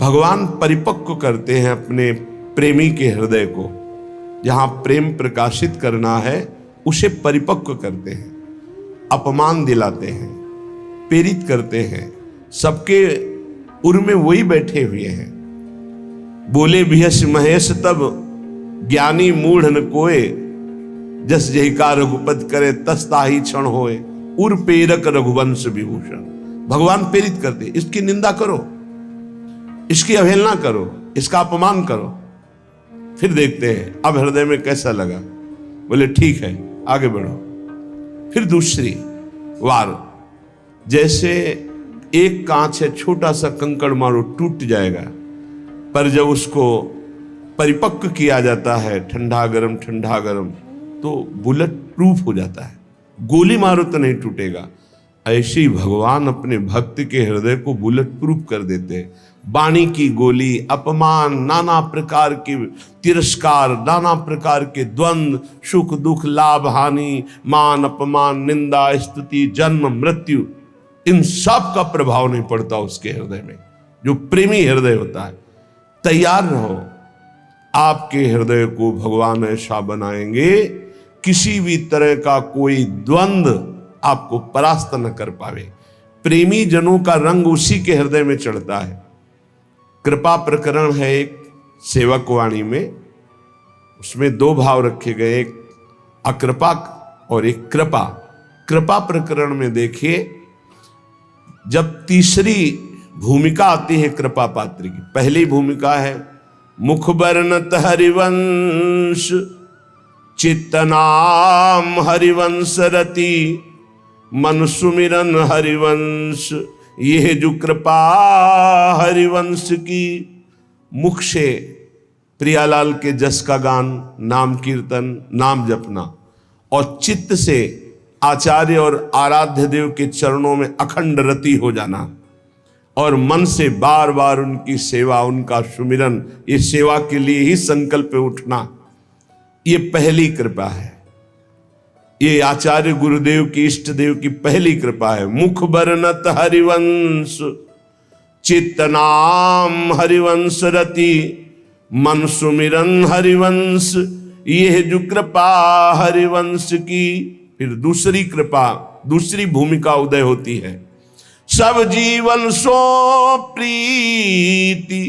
भगवान परिपक्व करते हैं अपने प्रेमी के हृदय को। जहां प्रेम प्रकाशित करना है उसे परिपक्व करते हैं, अपमान दिलाते हैं, प्रेरित करते हैं। सबके उर में वही बैठे हुए हैं। बोले भियस महेश तब ज्ञानी मूढ़ न कोय, जस जहिका रघुपत करे तस ताहि क्षण होए। उर प्रेरक रघुवंश विभूषण। भगवान प्रेरित करते, इसकी निंदा करो, इसकी अवहेलना करो, इसका अपमान करो, फिर देखते हैं अब हृदय में कैसा लगा। बोले ठीक है आगे बढ़ो। फिर दूसरी वार, जैसे एक कांच है, छोटा सा कंकड़ मारो टूट जाएगा, पर जब उसको परिपक्व किया जाता है, ठंडा गरम, तो बुलेट प्रूफ हो जाता है। गोली मारो तो नहीं टूटेगा। ऐसे ही भगवान अपने भक्त के हृदय को बुलेट प्रूफ कर देते हैं। वाणी की गोली, अपमान, नाना प्रकार के तिरस्कार, नाना प्रकार के द्वंद्व, सुख दुख, लाभ हानि, मान अपमान, निंदा स्तुति, जन्म मृत्यु, इन सब का प्रभाव नहीं पड़ता उसके हृदय में। जो प्रेमी हृदय होता है, तैयार रहो, आपके हृदय को भगवान ऐसा बनाएंगे किसी भी तरह का कोई द्वंद्व आपको परास्त न कर पावे। प्रेमी जनों का रंग उसी के हृदय में चढ़ता है। कृपा प्रकरण है एक सेवक वाणी में, उसमें दो भाव रखे गए, एक अकृपा और एक कृपा। कृपा प्रकरण में देखिए, जब तीसरी भूमिका आती है कृपा पात्र की, पहली भूमिका है मुख बरनत हरिवंश, चित्तनाम हरिवंश रति, मन सुमिरन हरिवंश, यह जो कृपा हरिवंश की। मुख से प्रियालाल के जस का गान, नाम कीर्तन, नाम जपना, और चित्त से आचार्य और आराध्य देव के चरणों में अखंड रति हो जाना, और मन से बार बार उनकी सेवा, उनका सुमिरन, ये सेवा के लिए ही संकल्प उठना, ये पहली कृपा है। ये आचार्य गुरुदेव की, इष्ट देव की पहली कृपा है। मुख बरनत हरिवंश, चित्तनाम हरिवंश रति, मन सुमिरन हरिवंश, यह जो कृपा हरिवंश की। फिर दूसरी कृपा, दूसरी भूमिका उदय होती है। सब जीवन सो प्रीति,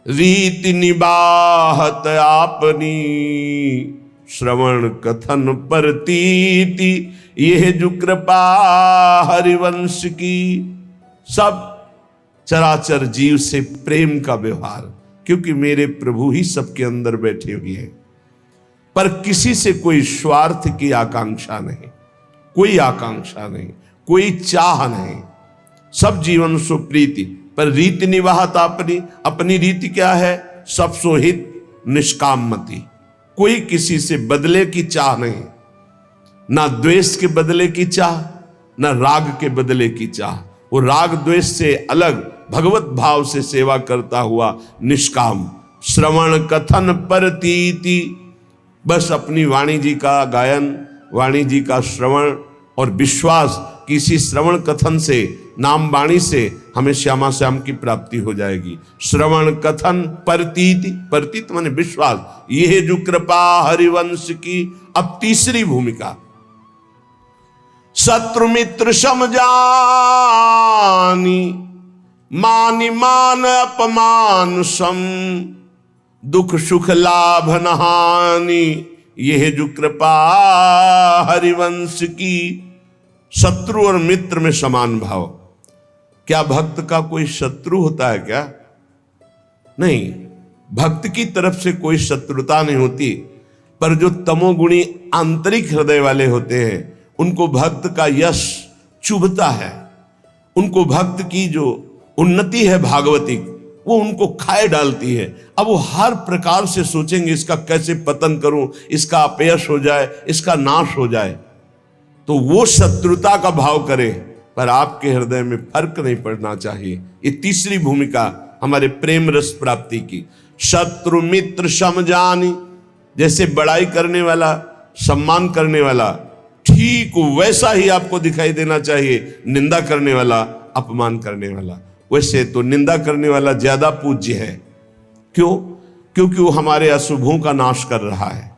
रीति निबाहत आपनी, श्रवण कथन परतीति, यह जो कृपा हरिवंश की। सब चराचर जीव से प्रेम का व्यवहार, क्योंकि मेरे प्रभु ही सबके अंदर बैठे हुए हैं, पर किसी से कोई स्वार्थ की आकांक्षा नहीं, कोई आकांक्षा नहीं, कोई चाह नहीं। सब जीवन सो प्रीति, पर रीति निवाहत अपनी, अपनी रीति क्या है? सब सोहित निष्कामति। कोई किसी से बदले की चाह नहीं, ना द्वेष के बदले की चाह, ना राग के बदले की चाह। वो राग द्वेष से अलग भगवत भाव से सेवा करता हुआ निष्काम। श्रवण कथन परतीति, बस अपनी वाणी जी का गायन, वाणी जी का श्रवण और विश्वास कि इसी श्रवण कथन से, नाम वाणी से हमें श्यामा श्याम की प्राप्ति हो जाएगी। श्रवण कथन परतीति, परतीत माने विश्वास, यह जो कृपा हरिवंश की। अब तीसरी भूमिका, शत्रु मित्र समझानी, मानि मान अपमान सम, दुख सुख लाभ नहानी, यह जो कृपा हरिवंश की। शत्रु और मित्र में समान भाव। क्या भक्त का कोई शत्रु होता है क्या? नहीं, भक्त की तरफ से कोई शत्रुता नहीं होती, पर जो तमोगुणी आंतरिक हृदय वाले होते हैं उनको भक्त का यश चुभता है। उनको भक्त की जो उन्नति है भागवतिक, वो उनको खाए डालती है। अब वो हर प्रकार से सोचेंगे इसका कैसे पतन करूं, इसका अपयश हो जाए, इसका नाश हो जाए, तो वो शत्रुता का भाव करे। पर आपके हृदय में फर्क नहीं पड़ना चाहिए। ये तीसरी भूमिका हमारे प्रेम रस प्राप्ति की। शत्रु मित्र समझानी, जैसे बड़ाई करने वाला, सम्मान करने वाला, ठीक वैसा ही आपको दिखाई देना चाहिए निंदा करने वाला, अपमान करने वाला। वैसे तो निंदा करने वाला ज्यादा पूज्य है। क्यों? क्योंकि वो हमारे अशुभों का नाश कर रहा है।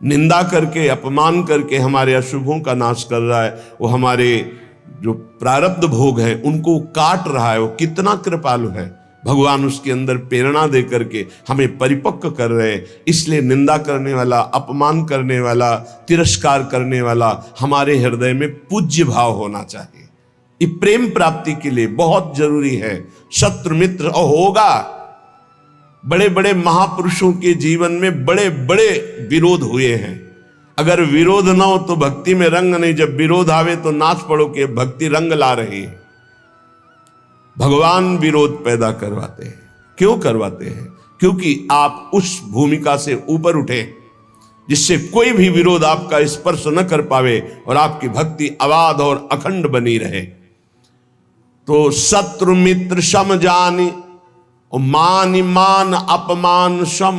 निंदा करके, अपमान करके हमारे अशुभों का नाश कर रहा है। वो हमारे जो प्रारब्ध भोग हैं उनको काट रहा है। वो कितना कृपालु है। भगवान उसके अंदर प्रेरणा दे करके हमें परिपक्व कर रहे हैं। इसलिए निंदा करने वाला, अपमान करने वाला, तिरस्कार करने वाला हमारे हृदय में पूज्य भाव होना चाहिए। ये प्रेम प्राप्ति के लिए बहुत जरूरी है। शत्रु मित्र और होगा। बड़े बड़े महापुरुषों के जीवन में बड़े बड़े विरोध हुए हैं। अगर विरोध ना हो तो भक्ति में रंग नहीं। जब विरोध आवे तो नाच पड़ो कि भक्ति रंग ला रही है। भगवान विरोध पैदा करवाते हैं। क्यों करवाते हैं? क्योंकि आप उस भूमिका से ऊपर उठे जिससे कोई भी विरोध आपका स्पर्श न कर पावे और आपकी भक्ति अबाध और अखंड बनी रहे। तो शत्रु मित्र सम जानी और मान मान अपमान सम।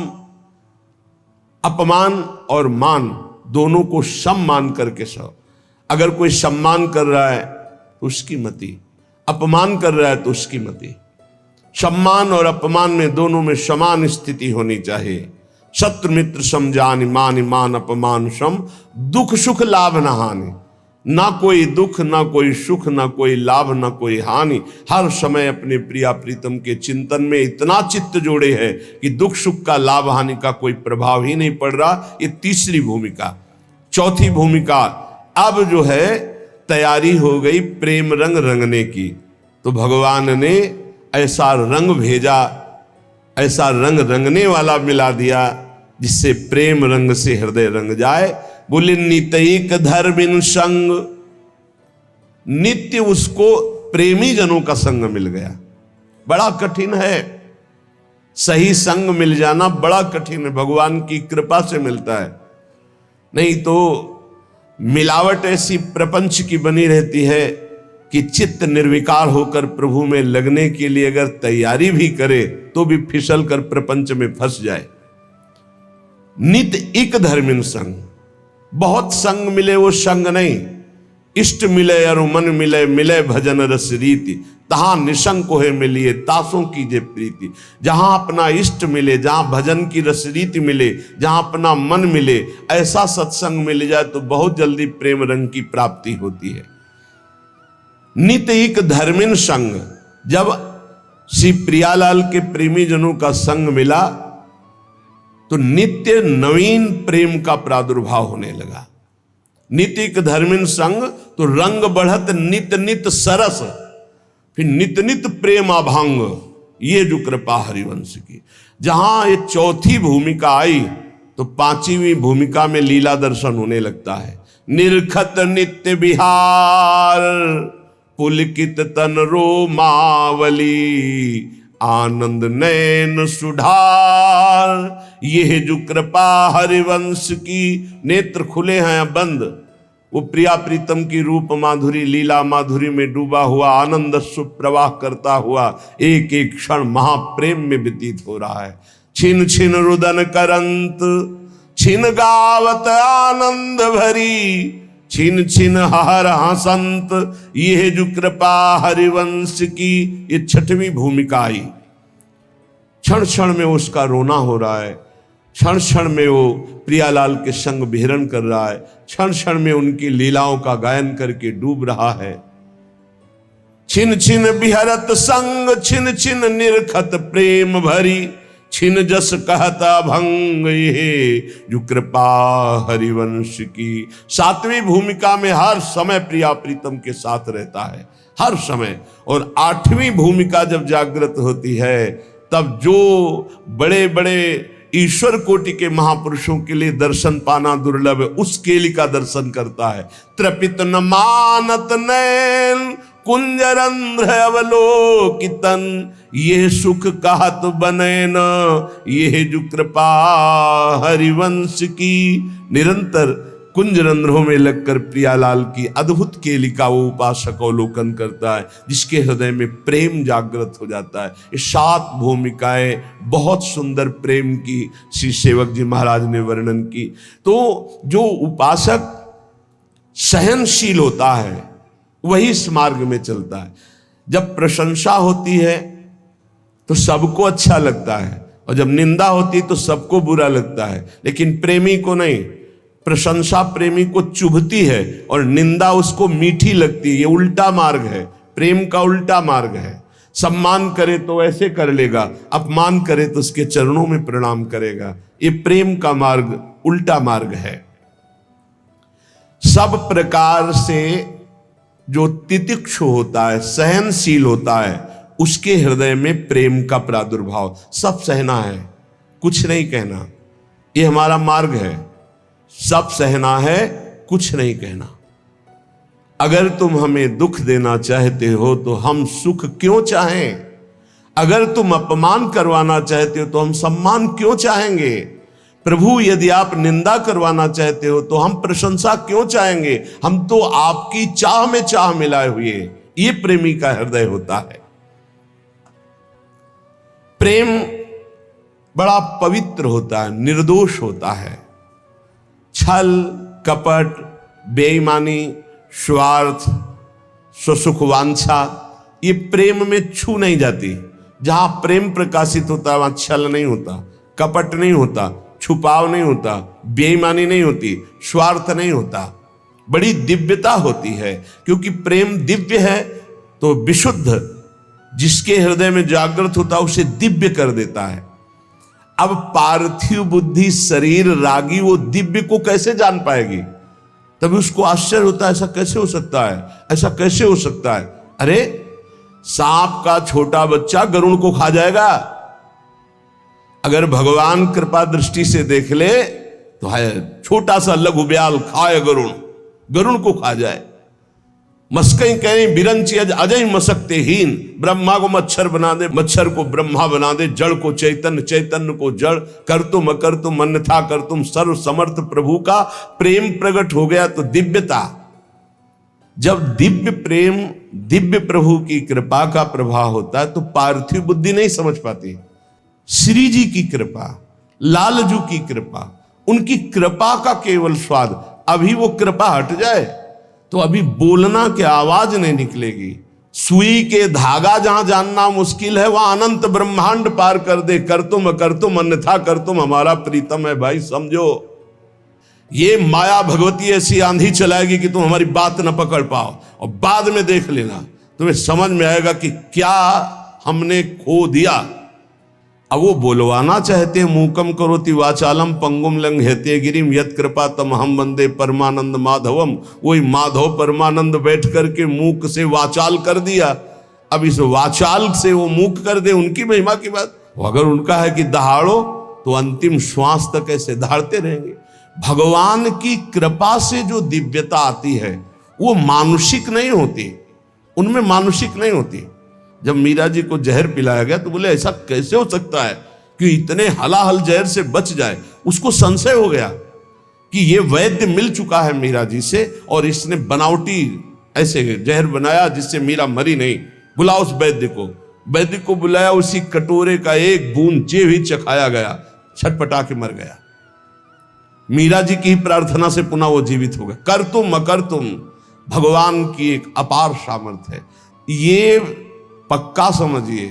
अपमान और मान दोनों को सम मान करके सो। अगर कोई सम्मान कर रहा है तो उसकी मति, अपमान कर रहा है तो उसकी मति। सम्मान और अपमान में दोनों में समान स्थिति होनी चाहिए। शत्रु मित्र सम जानि मान मान अपमान सम। दुख सुख लाभ न हानि। ना कोई दुख, ना कोई सुख, ना कोई लाभ, ना कोई हानि। हर समय अपने प्रिया प्रीतम के चिंतन में इतना चित्त जोड़े है कि दुख सुख का, लाभ हानि का कोई प्रभाव ही नहीं पड़ रहा। ये तीसरी भूमिका। चौथी भूमिका अब जो है तैयारी हो गई प्रेम रंग रंगने की। तो भगवान ने ऐसा रंग भेजा, ऐसा रंग रंगने वाला मिला दिया जिससे प्रेम रंग से हृदय रंग जाए। बोले नितैक धर्मिन संग। नित्य उसको प्रेमी जनों का संग मिल गया। बड़ा कठिन है, सही संग मिल जाना बड़ा कठिन है। भगवान की कृपा से मिलता है। नहीं तो मिलावट ऐसी प्रपंच की बनी रहती है कि चित्त निर्विकार होकर प्रभु में लगने के लिए अगर तैयारी भी करे तो भी फिसल कर प्रपंच में फंस जाए। नित एक धर्मिन संग। बहुत संग मिले वो संग नहीं। इष्ट मिले अरु मन मिले, मिले भजन रस रीति। तहां निशंक है मिलिए तासों कीजे प्रीति। जहां अपना इष्ट मिले, जहां भजन की रस रीति मिले, जहां अपना मन मिले, ऐसा सत्संग मिल जाए तो बहुत जल्दी प्रेम रंग की प्राप्ति होती है। नित एक धर्मिन संग। जब श्री प्रियालाल के प्रेमी जनों का संग मिला तो नित्य नवीन प्रेम का प्रादुर्भाव होने लगा। नितिक धर्मिन संग तो रंग बढ़त नित नित सरस। फिर नित नित प्रेम अभंग। ये जो कृपा हरिवंश की। जहां ये चौथी भूमिका आई तो पांचवी भूमिका में लीला दर्शन होने लगता है। निरखत नित्य विहार पुलकित तन रोमावली आनंद नैन सुधार। यह जो कृपा हरिवंश की। नेत्र खुले हैं बंद। वो प्रिया प्रीतम की रूप माधुरी, लीला माधुरी में डूबा हुआ, आनंद सुप्रवाह करता हुआ एक एक क्षण महाप्रेम में व्यतीत हो रहा है। छिन छिन रुदन करंत, छिन गावत आनंद भरी, छिन छिन हर हसंत। यह जो कृपा हरिवंश की। ये छठवीं भूमिका आई। क्षण क्षण में उसका रोना हो रहा है। क्षण क्षण में वो प्रियालाल के संग विहरण कर रहा है। क्षण क्षण में उनकी लीलाओं का गायन करके डूब रहा है। छिन छिन बिहरत संग, छिन छिन निरखत प्रेम भरी, छिन जस कहता भंग। ये जो कृपा हरिवंश की। सातवीं भूमिका में हर समय प्रिया प्रीतम के साथ रहता है, हर समय। और आठवीं भूमिका जब जागृत होती है तब जो बड़े बड़े ईश्वर कोटि के महापुरुषों के लिए दर्शन पाना दुर्लभ है, उस केली का दर्शन करता है। त्रपित न मानत नैन कुंजरंध्र अवलोकितन। ये सुख कहत बने न ये जो कृपा हरिवंश की। निरंतर कुंजरंध्रों में लगकर प्रियालाल की अद्भुत केली का वो उपासक अवलोकन करता है, जिसके हृदय में प्रेम जागृत हो जाता है। ये 7 भूमिकाएं बहुत सुंदर प्रेम की श्री सेवक जी महाराज ने वर्णन की। तो जो उपासक सहनशील होता है वही इस मार्ग में चलता है। जब प्रशंसा होती है तो सबको अच्छा लगता है, और जब निंदा होती है तो सबको बुरा लगता है। लेकिन प्रेमी को नहीं, प्रशंसा प्रेमी को चुभती है और निंदा उसको मीठी लगती है। ये उल्टा मार्ग है, प्रेम का उल्टा मार्ग है। सम्मान करे तो ऐसे कर लेगा, अपमान करे तो उसके चरणों में प्रणाम करेगा। ये प्रेम का मार्ग उल्टा मार्ग है। सब प्रकार से जो तितिक्षु होता है, सहनशील होता है, उसके हृदय में प्रेम का प्रादुर्भाव। सब सहना है, कुछ नहीं कहना, ये हमारा मार्ग है। सब सहना है, कुछ नहीं कहना। अगर तुम हमें दुख देना चाहते हो तो हम सुख क्यों चाहें? अगर तुम अपमान करवाना चाहते हो तो हम सम्मान क्यों चाहेंगे? प्रभु, यदि आप निंदा करवाना चाहते हो तो हम प्रशंसा क्यों चाहेंगे? हम तो आपकी चाह में चाह मिलाए हुए। ये प्रेमी का हृदय होता है। प्रेम बड़ा पवित्र होता है, निर्दोष होता है। छल, कपट, बेईमानी, स्वार्थ, स्वसुखवांछा, ये प्रेम में छू नहीं जाती। जहां प्रेम प्रकाशित होता है वहां छल नहीं होता, कपट नहीं होता, छुपाव नहीं होता, बेईमानी नहीं होती, स्वार्थ नहीं होता। बड़ी दिव्यता होती है, क्योंकि प्रेम दिव्य है तो विशुद्ध जिसके हृदय में जागृत होता है उसे दिव्य कर देता है। अब पार्थिव बुद्धि शरीर रागी वो दिव्य को कैसे जान पाएगी? तभी उसको आश्चर्य होता है, ऐसा कैसे हो सकता है, ऐसा कैसे हो सकता है? अरे सांप का छोटा बच्चा गरुड़ को खा जाएगा। अगर भगवान कृपा दृष्टि से देख ले तो है छोटा सा लघु ब्याल खाए गरुड़ को खा जाए। मस्कई कहीं बिरंची अजय मसकते हीन, ब्रह्मा को मच्छर बना दे, मच्छर को ब्रह्मा बना दे, जड़ को चैतन्य, चैतन्य को जड़, कर तुम अकर तुम अन्यथा कर तुम। सर्व समर्थ प्रभु का प्रेम प्रकट हो गया तो दिव्यता। जब दिव्य प्रेम, दिव्य प्रभु की कृपा का प्रभाव होता है तो पार्थिव बुद्धि नहीं समझ पाती। श्री जी की कृपा, लालजू की कृपा, उनकी कृपा का केवल स्वाद। अभी वो कृपा हट जाए तो अभी बोलना की आवाज नहीं निकलेगी। सुई के धागा जहां जानना मुश्किल है वहां अनंत ब्रह्मांड पार कर दे। कर तुम अन्यथा कर तुम, हमारा प्रीतम है भाई, समझो। ये माया भगवती ऐसी आंधी चलाएगी कि तुम हमारी बात न पकड़ पाओ, और बाद में देख लेना तुम्हें समझ में आएगा कि क्या हमने खो दिया। अब वो बोलवाना चाहते, मूकम करोति वाचालम पंगुम लंघयते गिरिम यत् कृपा तम हम वंदे परमानंद माधवम। वही माधव परमानंद बैठ करके मूक से वाचाल कर दिया। अब इस वाचाल से वो मूक कर दे, उनकी महिमा की बात। अगर उनका है कि दहाड़ो तो अंतिम श्वास तक ऐसे दहाड़ते रहेंगे। भगवान की कृपा से जो दिव्यता आती है वो मानुषिक नहीं होती, उनमें मानुषिक नहीं होती। जब मीरा जी को जहर पिलाया गया तो बोले ऐसा कैसे हो सकता है कि इतने हलाहल जहर से बच जाए। उसको संशय हो गया कि ये वैद्य मिल चुका है मीरा जी से और इसने बनावटी ऐसे जहर बनाया जिससे मीरा मरी नहीं। बुला उस वैद्य को। वैद्य को बुलाया, उसी कटोरे का एक बूंद जे भी चखाया गया, छटपटा के मर गया। मीरा जी की प्रार्थना से पुनः वो जीवित हो गए। कर तुम अकर तुम, भगवान की एक अपार सामर्थ्य है। ये पक्का समझिए,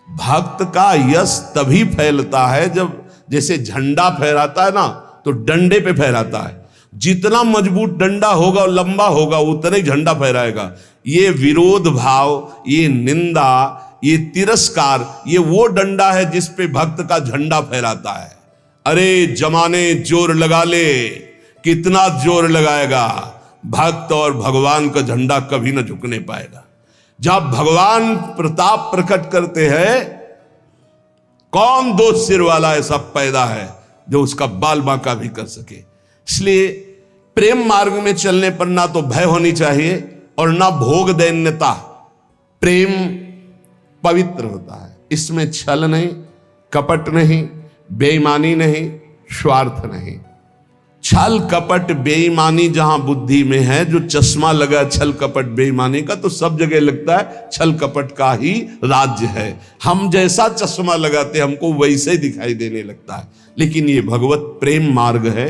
भक्त का यश तभी फैलता है जब जैसे झंडा फहराता है ना तो डंडे पे फहराता है। जितना मजबूत डंडा होगा और लंबा होगा उतना ही झंडा फहराएगा। ये विरोध भाव, ये निंदा, ये तिरस्कार, ये वो डंडा है जिस पे भक्त का झंडा फहराता है। अरे जमाने जोर लगा ले, कितना जोर लगाएगा, भक्त और भगवान का झंडा कभी न झुकने पाएगा। जब भगवान प्रताप प्रकट करते हैं, कौन दो सिर वाला ऐसा पैदा है जो उसका बाल बांका भी कर सके। इसलिए प्रेम मार्ग में चलने पर ना तो भय होनी चाहिए और ना भोग दैन्यता। प्रेम पवित्र होता है, इसमें छल नहीं, कपट नहीं, बेईमानी नहीं, स्वार्थ नहीं। छल कपट बेईमानी जहां बुद्धि में है, जो चश्मा लगा छल कपट बेईमानी का तो सब जगह लगता है छल कपट का ही राज्य है। हम जैसा चश्मा लगाते हमको वैसे ही दिखाई देने लगता है। लेकिन ये भगवत प्रेम मार्ग है,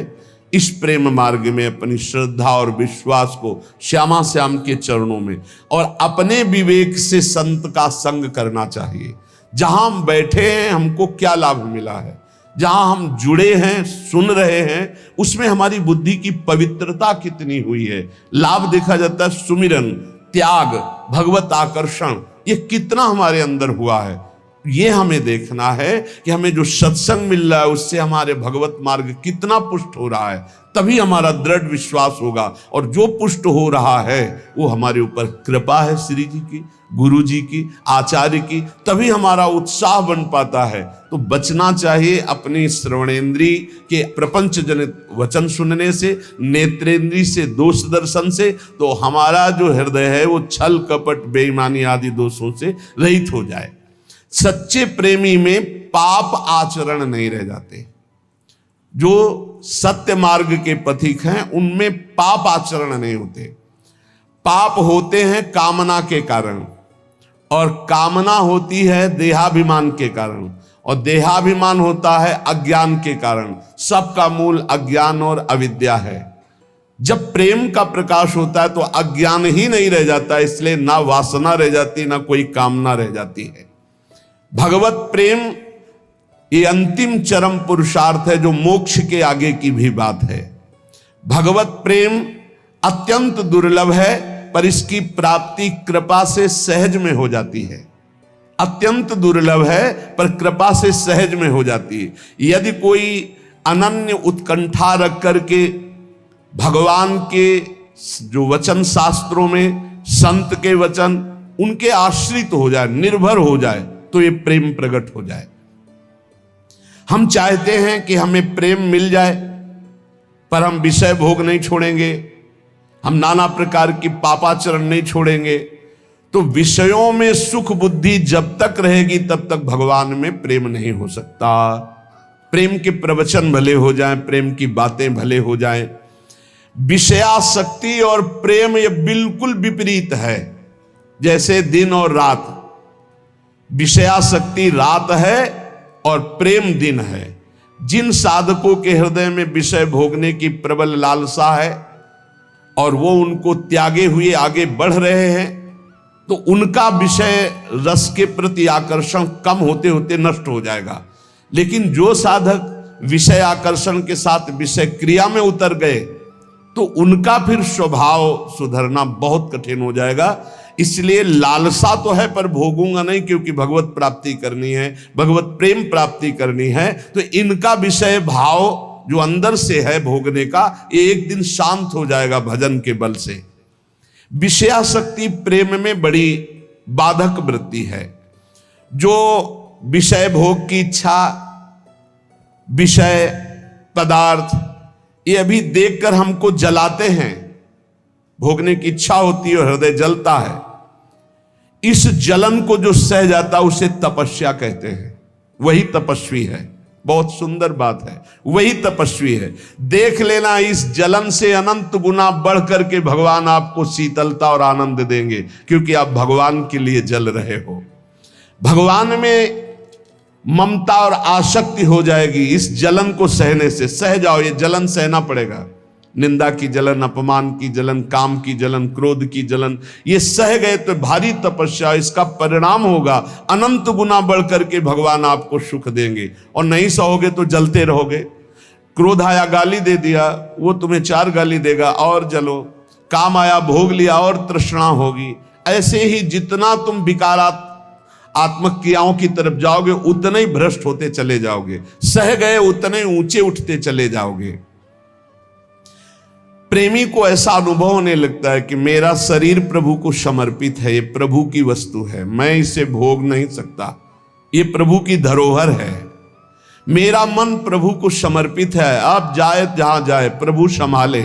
इस प्रेम मार्ग में अपनी श्रद्धा और विश्वास को श्यामा श्याम के चरणों में और अपने विवेक से संत का संग करना चाहिए। जहां हम बैठे हैं हमको क्या लाभ मिला है, जहां हम जुड़े हैं सुन रहे हैं उसमें हमारी बुद्धि की पवित्रता कितनी हुई है। लाभ देखा जाता है सुमिरन, त्याग, भगवत आकर्षण, ये कितना हमारे अंदर हुआ है। ये हमें देखना है कि हमें जो सत्संग मिल रहा है उससे हमारे भगवत मार्ग कितना पुष्ट हो रहा है, तभी हमारा दृढ़ विश्वास होगा। और जो पुष्ट हो रहा है वो हमारे ऊपर कृपा है श्री जी की, गुरु जी की, आचार्य की, तभी हमारा उत्साह बन पाता है। तो बचना चाहिए अपनी श्रवणेन्द्री के प्रपंच जनित वचन सुनने से, नेत्रेंद्री से दोष दर्शन से, तो हमारा जो हृदय है वो छल कपट बेईमानी आदि दोषों से रहित हो जाए। सच्चे प्रेमी में पाप आचरण नहीं रह जाते। जो सत्य मार्ग के पथिक हैं उनमें पाप आचरण नहीं होते। पाप होते हैं कामना के कारण, और कामना होती है देहाभिमान के कारण, और देहाभिमान होता है अज्ञान के कारण। सबका मूल अज्ञान और अविद्या है। जब प्रेम का प्रकाश होता है तो अज्ञान ही नहीं रह जाता, इसलिए ना वासना रह जाती ना कोई कामना रह जाती है। भगवत प्रेम ये अंतिम चरम पुरुषार्थ है जो मोक्ष के आगे की भी बात है। भगवत प्रेम अत्यंत दुर्लभ है पर इसकी प्राप्ति कृपा से सहज में हो जाती है। अत्यंत दुर्लभ है पर कृपा से सहज में हो जाती है। यदि कोई अनन्य उत्कंठा रख करके भगवान के जो वचन शास्त्रों में, संत के वचन, उनके आश्रित हो जाए, निर्भर हो जाए, तो ये प्रेम प्रकट हो जाए। हम चाहते हैं कि हमें प्रेम मिल जाए पर हम विषय भोग नहीं छोड़ेंगे, हम नाना प्रकार की पापाचरण नहीं छोड़ेंगे। तो विषयों में सुख बुद्धि जब तक रहेगी तब तक भगवान में प्रेम नहीं हो सकता। प्रेम के प्रवचन भले हो जाएं, प्रेम की बातें भले हो जाएं, विषयासक्ति और प्रेम ये बिल्कुल विपरीत है। जैसे दिन और रात, विषयासक्ति रात है और प्रेम दिन है। जिन साधकों के हृदय में विषय भोगने की प्रबल लालसा है और वो उनको त्यागे हुए आगे बढ़ रहे हैं, तो उनका विषय रस के प्रति आकर्षण कम होते होते नष्ट हो जाएगा। लेकिन जो साधक विषय आकर्षण के साथ विषय क्रिया में उतर गए तो उनका फिर स्वभाव सुधरना बहुत कठिन हो जाएगा। इसलिए लालसा तो है पर भोगूंगा नहीं, क्योंकि भगवत प्राप्ति करनी है, भगवत प्रेम प्राप्ति करनी है। तो इनका विषय भाव जो अंदर से है भोगने का, ये एक दिन शांत हो जाएगा भजन के बल से। विषयासक्ति प्रेम में बड़ी बाधक वृत्ति है। जो विषय भोग की इच्छा, विषय पदार्थ, ये अभी देखकर हमको जलाते हैं, भोगने की इच्छा होती है और हृदय जलता है। इस जलन को जो सह जाता उसे तपस्या कहते हैं। वही तपस्वी है। बहुत सुंदर बात है, वही तपस्वी है। देख लेना, इस जलन से अनंत गुना बढ़ करके भगवान आपको शीतलता और आनंद देंगे, क्योंकि आप भगवान के लिए जल रहे हो। भगवान में ममता और आसक्ति हो जाएगी इस जलन को सहने से। सह जाओ, ये जलन सहना पड़ेगा। निंदा की जलन, अपमान की जलन, काम की जलन, क्रोध की जलन, ये सह गए तो भारी तपस्या, इसका परिणाम होगा अनंत गुना बढ़ करके भगवान आपको सुख देंगे। और नहीं सहोगे तो जलते रहोगे। क्रोध आया, गाली दे दिया, वो तुम्हें 4 गाली देगा और जलो। काम आया, भोग लिया और तृष्णा होगी। ऐसे ही जितना तुम विकारात्मक आत्मक क्रियाओं की तरफ जाओगे उतने ही भ्रष्ट होते चले जाओगे। सह गए उतने ऊंचे उठते चले जाओगे। प्रेमी को ऐसा अनुभव होने लगता है कि मेरा शरीर प्रभु को समर्पित है, ये प्रभु की वस्तु है, मैं इसे भोग नहीं सकता, ये प्रभु की धरोहर है। मेरा मन प्रभु को समर्पित है, आप जाए जहां जाए प्रभु संभाले।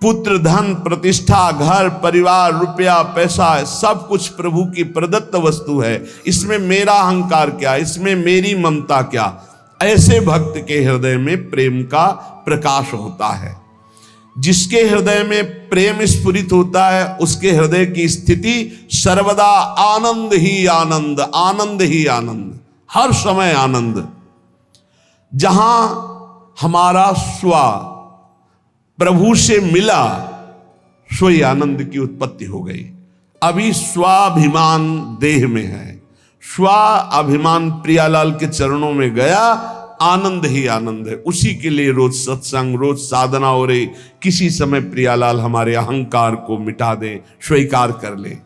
पुत्र, धन, प्रतिष्ठा, घर, परिवार, रुपया, पैसा, सब कुछ प्रभु की प्रदत्त वस्तु है। इसमें मेरा अहंकार क्या, इसमें मेरी ममता क्या। ऐसे भक्त के हृदय में प्रेम का प्रकाश होता है। जिसके हृदय में प्रेम स्फुरित होता है उसके हृदय की स्थिति सर्वदा आनंद ही आनंद, आनंद ही आनंद, हर समय आनंद। जहां हमारा स्व प्रभु से मिला, सोई आनंद की उत्पत्ति हो गई। अभी स्वाभिमान देह में है, स्वाभिमान प्रियालाल के चरणों में गया, आनंद ही आनंद है। उसी के लिए रोज सत्संग, रोज साधना हो रही। किसी समय प्रियालाल हमारे अहंकार को मिटा दें, स्वीकार कर लें।